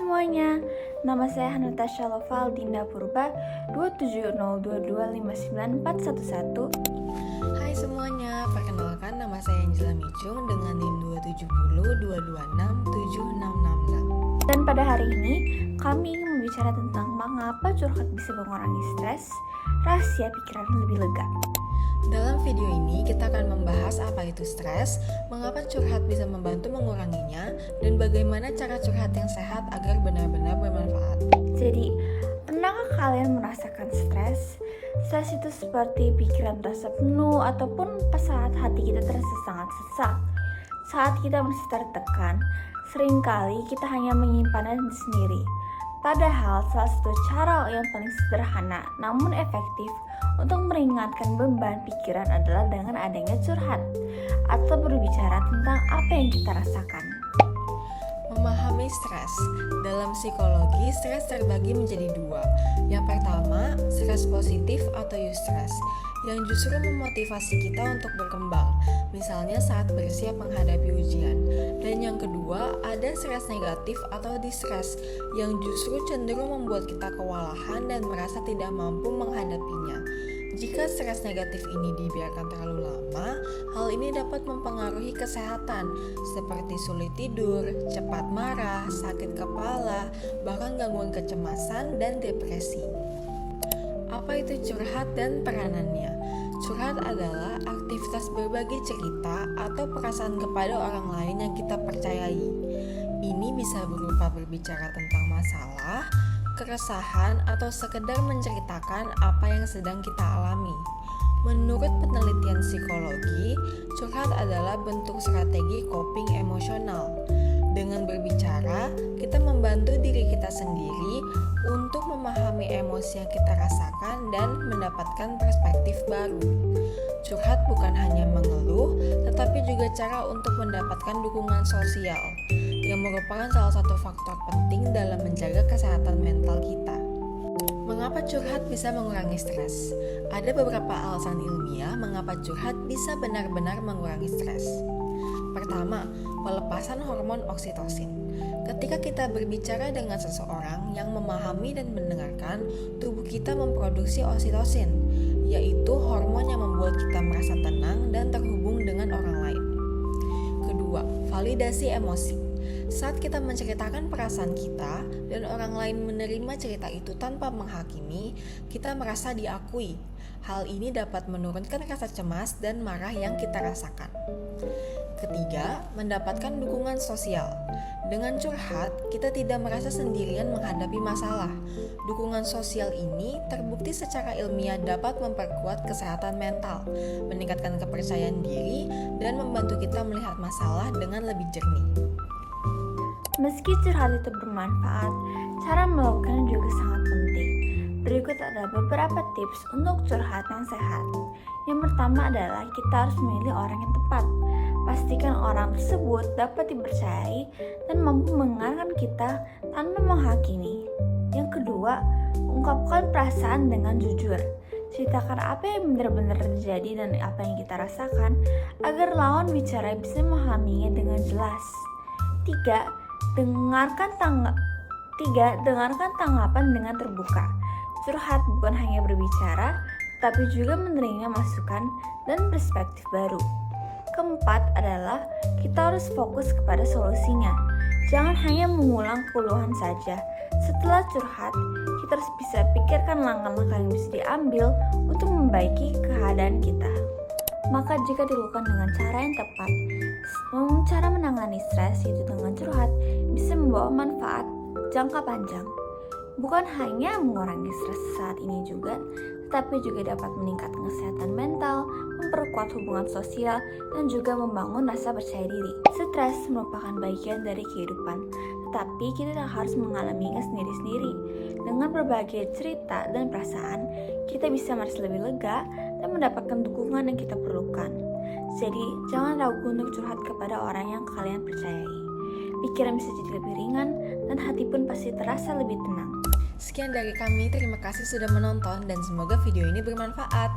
semuanya, nama saya Natasha Loval Dinda Purba 270225941. Hai semuanya, perkenalkan nama saya Angela Micung dengan NIM 27022676666. Dan pada hari ini, kami ingin membicara tentang mengapa curhat bisa mengurangi stres, rahasia pikiran lebih lega. Dalam video ini kita akan membahas apa itu stres, mengapa curhat bisa membantu menguranginya, dan bagaimana cara curhat yang sehat agar benar-benar bermanfaat. Jadi, pernahkah kalian merasakan stres? Stres itu seperti pikiran terasa penuh ataupun pas saat hati kita terasa sangat sesak. Saat kita masih tertekan, seringkali kita hanya menyimpannya sendiri. Padahal salah satu cara yang paling sederhana namun efektif untuk meringankan beban pikiran adalah dengan adanya curhat atau berbicara tentang apa yang kita rasakan. Memahami stres. Dalam psikologi, stres terbagi menjadi dua. Yang pertama, stres positif atau eustress, yang justru memotivasi kita untuk berkembang, misalnya saat bersiap menghadapi ujian. Dan yang kedua, ada stres negatif atau distress, yang justru cenderung membuat kita kewalahan dan merasa tidak mampu menghadapinya. Jika stres negatif ini dibiarkan terlalu lama, hal ini dapat mempengaruhi kesehatan, seperti sulit tidur, cepat marah, sakit kepala, bahkan gangguan kecemasan dan depresi. Apa itu curhat dan peranannya? Curhat adalah aktivitas berbagi cerita atau perasaan kepada orang lain yang kita percayai. Ini bisa berupa berbicara tentang masalah, keresahan, atau sekedar menceritakan apa yang sedang kita alami. Menurut penelitian psikologi, curhat adalah bentuk strategi coping emosional. Dengan berbicara, kita membantu diri kita sendiri untuk memahami emosi yang kita rasakan dan mendapatkan perspektif baru. Curhat bukan hanya mengeluh, tetapi juga cara untuk mendapatkan dukungan sosial, yang merupakan salah satu faktor penting dalam menjaga kesehatan mental kita. Mengapa curhat bisa mengurangi stres? Ada beberapa alasan ilmiah mengapa curhat bisa benar-benar mengurangi stres. Pertama, pelepasan hormon oksitosin. Ketika kita berbicara dengan seseorang yang memahami dan mendengarkan, tubuh kita memproduksi oksitosin, yaitu hormon yang membuat kita merasa tenang dan terhubung dengan orang lain. Kedua, validasi emosi. Saat kita menceritakan perasaan kita dan orang lain menerima cerita itu tanpa menghakimi, kita merasa diakui. Hal ini dapat menurunkan rasa cemas dan marah yang kita rasakan. Ketiga, mendapatkan dukungan sosial. Dengan curhat, kita tidak merasa sendirian menghadapi masalah. Dukungan sosial ini terbukti secara ilmiah dapat memperkuat kesehatan mental, meningkatkan kepercayaan diri, dan membantu kita melihat masalah dengan lebih jernih. Meski curhat itu bermanfaat, cara melakukannya juga sangat penting. Berikut ada beberapa tips untuk curhat yang sehat. Yang pertama adalah kita harus memilih orang yang tepat. Pastikan orang tersebut dapat dipercayai dan mampu mendengarkan kita tanpa menghakimi. Yang kedua, ungkapkan perasaan dengan jujur. Ceritakan apa yang benar-benar terjadi dan apa yang kita rasakan agar lawan bicara bisa memahaminya dengan jelas. Tiga, dengarkan tanggapan dengan terbuka. Curhat bukan hanya berbicara, tapi juga menerima masukan dan perspektif baru. Keempat adalah kita harus fokus kepada solusinya. Jangan hanya mengulang keluhan saja. Setelah curhat, kita harus bisa pikirkan langkah-langkah yang bisa diambil untuk memperbaiki keadaan kita. Maka jika dilakukan dengan cara yang tepat, cara menangani stres yaitu dengan curhat bisa membawa manfaat jangka panjang. Bukan hanya mengurangi stres saat ini juga, tetapi juga dapat meningkatkan kesehatan mental, memperkuat hubungan sosial, dan juga membangun rasa percaya diri. Stres merupakan bagian dari kehidupan, tetapi kita tak harus mengalaminya sendiri-sendiri. Dengan berbagai cerita dan perasaan, kita bisa merasa lebih lega dan mendapatkan dukungan yang kita perlukan. Jadi, jangan ragu untuk curhat kepada orang yang kalian percayai. Pikiran bisa jadi lebih ringan, dan hati pun pasti terasa lebih tenang. Sekian dari kami, terima kasih sudah menonton dan semoga video ini bermanfaat.